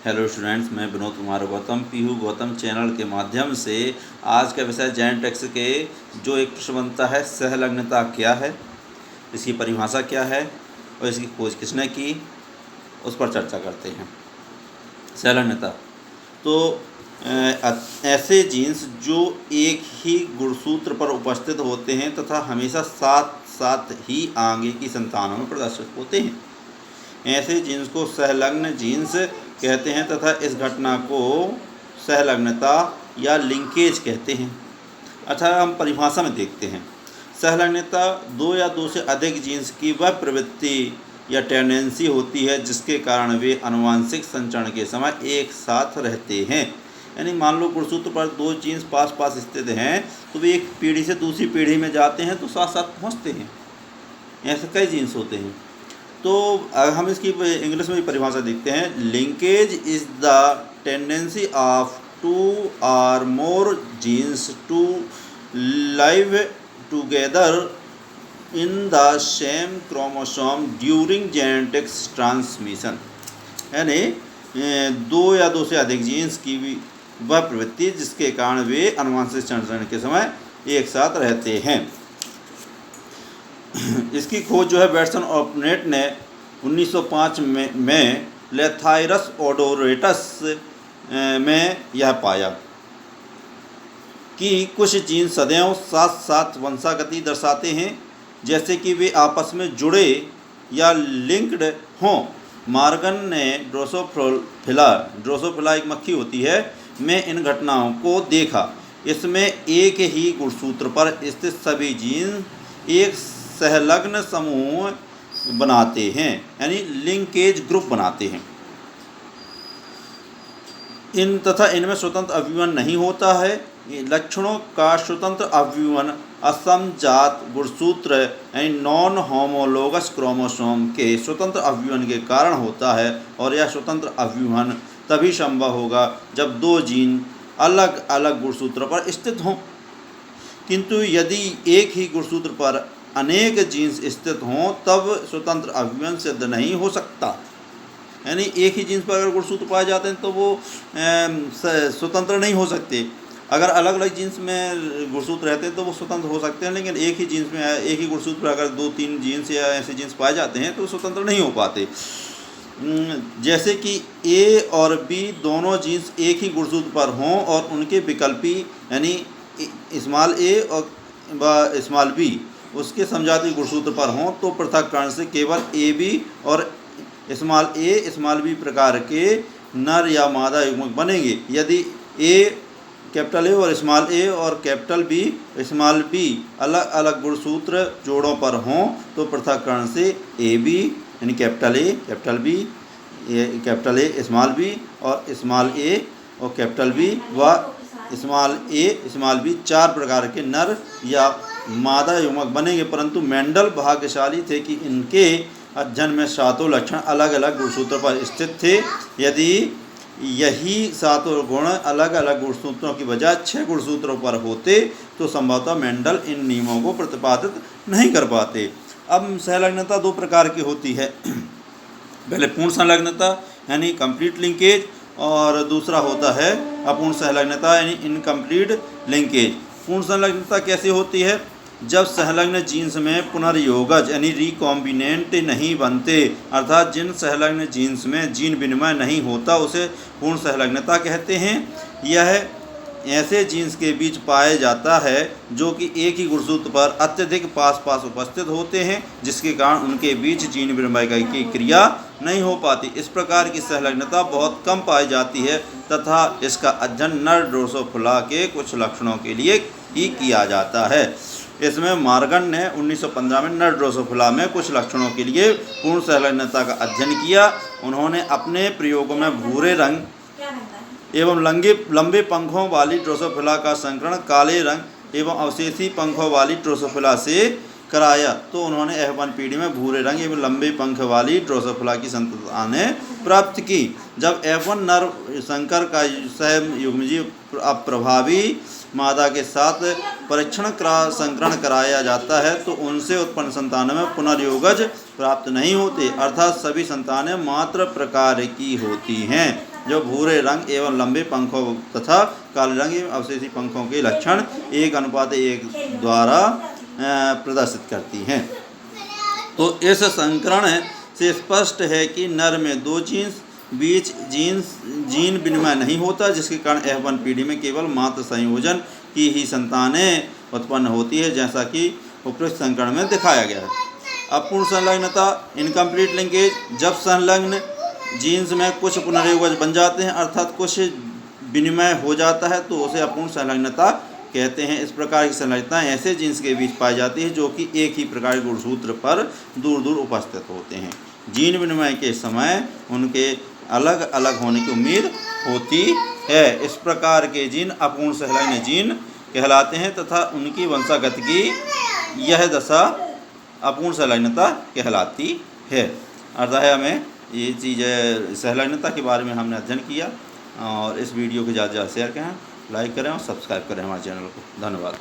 Hello students, मैं Vinod Kumar Gautam Pihu Gautam channel के माध्यम से आज का विषय जेनेटिक्स के जो एक प्रश्न बनता है, सहलग्नता क्या है, इसकी परिभाषा क्या है और इसकी खोज किसने की, उस पर चर्चा करते हैं। सहलग्नता तो ऐसे जीन्स जो एक ही गुणसूत्र पर उपस्थित होते हैं तथा हमेशा साथ साथ ही आगे की संतानों में प्रदर्शित होते हैं, ऐसे जीन्स को सहलग्न जीन्स कहते हैं तथा इस घटना को सहलग्नता या लिंकेज कहते हैं। अच्छा, हम परिभाषा में देखते हैं। सहलग्नता दो या दो से अधिक जीन्स की वह प्रवृत्ति या टेंडेंसी होती है जिसके कारण वे आनुवंशिक संचरण के समय एक साथ रहते हैं। यानी मान लो गुणसूत्र पर दो जीन्स पास पास स्थित हैं तो वे एक पीढ़ी से दूसरी पीढ़ी में जाते हैं तो साथ साथ पहुँचते हैं। ऐसे कई जीन्स होते हैं। तो हम इसकी इंग्लिश में भी परिभाषा देखते हैं। Linkage is the tendency of two or more genes to live together in the same chromosome during genetics transmission. यानी दो या दो से अधिक जीन्स की भी वह प्रवृत्ति जिसके कारण वे आनुवंशिक संचरण के समय एक साथ रहते हैं। इसकी खोज जो है बैटसन और पुनेट ने 1905 में लेथाइरस ओडोरेटस में यह पाया कि कुछ जीन सदैव साथ साथ वंशागति दर्शाते हैं, जैसे कि वे आपस में जुड़े या लिंक्ड हों। मॉर्गन ने ड्रोसोफिला एक मक्खी होती है में इन घटनाओं को देखा। इसमें एक ही गुणसूत्र पर स्थित सभी जीन एक सहलग्न समूह बनाते हैं, यानी लिंकेज ग्रुप बनाते हैं। इनमें स्वतंत्र अभिवन नहीं होता है। लक्षणों का स्वतंत्र अभिवन असमजात गुणसूत्र यानी नॉन होमोलोगस क्रोमोसोम के स्वतंत्र अभिवन के कारण होता है, और यह स्वतंत्र अभिवन तभी संभव होगा जब दो जीन अलग अलग गुणसूत्र पर स्थित हों। किंतु यदि एक ही गुणसूत्र पर अनेक जीन्स स्थित हों तब स्वतंत्र अभिवन सिद्ध नहीं हो सकता। यानी एक ही जीन्स पर अगर गुणसूत्र पाए जाते हैं तो वो स्वतंत्र नहीं हो सकते। अगर अलग अलग जीन्स में गुणसूत्र रहते हैं तो वो स्वतंत्र हो सकते हैं, लेकिन एक ही जीन्स में एक ही गुणसूत्र पर अगर दो तीन जीन्स या ऐसे जीन्स पाए जाते हैं तो स्वतंत्र नहीं हो पाते। जैसे कि ए और बी दोनों जीन्स एक ही गुणसूत्र पर हों और उनके विकल्पी यानी स्मॉल ए और स्मॉल बी उसके समजाती गुणसूत्र पर हों तो पृथक्करण से केवल ए बी और स्मॉल ए स्मॉल बी प्रकार के नर या मादा युग्मक बनेंगे। यदि ए कैपिटल ए और कैपिटल बी स्मॉल बी अलग अलग गुणसूत्र जोड़ों पर हों तो पृथक्करण से ए बी यानी कैपिटल ए स्मॉल बी और स्मॉल ए और कैपिटल बी व स्मॉल बी चार प्रकार के नर या मादा युग्मक बनेंगे। परंतु मेंडल भाग्यशाली थे कि इनके अध्ययन में सातों लक्षण अलग अलग गुणसूत्रों पर स्थित थे। यदि यही सातों गुण अलग अलग गुणसूत्रों की बजाय 6 गुणसूत्रों पर होते तो संभवतः मेंडल इन नियमों को प्रतिपादित नहीं कर पाते। अब सहलग्नता दो प्रकार की होती है। पहले पूर्ण संलग्नता यानी कंप्लीट लिंकेज, और दूसरा होता है अपूर्ण सहलग्नता यानी इनकम्प्लीट लिंकेज। पूर्ण संलग्नता कैसे होती है? जब सहलग्न जीन्स में पुनर्योगज यानी रिकॉम्बिनेंट नहीं बनते, अर्थात जिन सहलग्न जीन्स में जीन विनिमय नहीं होता उसे पूर्ण सहलग्नता कहते हैं। यह ऐसे जीन्स के बीच पाया जाता है जो कि एक ही गुणसूत्र पर अत्यधिक पास पास उपस्थित होते हैं, जिसके कारण उनके बीच जीन विनिमय की क्रिया नहीं हो पाती। इस प्रकार की सहलग्नता बहुत कम पाई जाती है तथा इसका अध्ययन नर ड्रोसोफिला के कुछ लक्षणों के लिए ही किया जाता है। इसमें मॉर्गन ने 1915 में नर ड्रोसोफिला में कुछ लक्षणों के लिए पूर्ण सहलग्नता का अध्ययन किया। उन्होंने अपने प्रयोगों में भूरे रंग एवं लंबे पंखों वाली ड्रोसोफिला का संकरण काले रंग एवं अवशेषी पंखों वाली ड्रोसोफिला से कराया, तो उन्होंने F1 पीढ़ी में भूरे रंग एवं लंबे पंख वाली ड्रोसोफिला की संतानें प्राप्त की। जब F1 नर संकर का सहयुग्मजी अप्रभावी मादा के साथ परीक्षण संकरण कराया जाता है तो उनसे उत्पन्न संतानों में पुनर्योगज प्राप्त नहीं होते, अर्थात सभी संतानें मात्र प्रकार की होती हैं। जो भूरे रंग एवं लंबे पंखों तथा काले रंग एवं अवशेषी पंखों के लक्षण 1:1 द्वारा प्रदर्शित करती हैं। तो इस संकरण से स्पष्ट है कि नर में दो जीन्स बीच जीन विनिमय नहीं होता, जिसके कारण F1 पीढ़ी में केवल मात्र संयोजन की ही संतानें उत्पन्न होती है, जैसा कि उपरोक्त संकरण में दिखाया गया है। अपूर्ण संलग्नता इनकम्प्लीट लिंकेज, जब संलग्न जीन्स में कुछ पुनर्योगज बन जाते हैं अर्थात कुछ विनिमय हो जाता है तो उसे अपूर्ण संलग्नता कहते हैं। इस प्रकार की संलग्नताएं ऐसे जीन्स के बीच पाई जाती है जो कि एक ही प्रकार के गुणसूत्र पर दूर दूर उपस्थित होते हैं। जीन विनिमय के समय उनके अलग अलग होने की उम्मीद होती है। इस प्रकार के जीन अपूर्ण संलग्न जीन कहलाते हैं तथा उनकी वंशागत की यह दशा अपूर्ण संलग्नता कहलाती है। अतः हमें ये चीज़ें संलग्नता के बारे में हमने अध्ययन किया और इस वीडियो को ज़्यादा से ज़्यादा शेयर करें, लाइक करें और सब्सक्राइब करें हमारे चैनल को। धन्यवाद।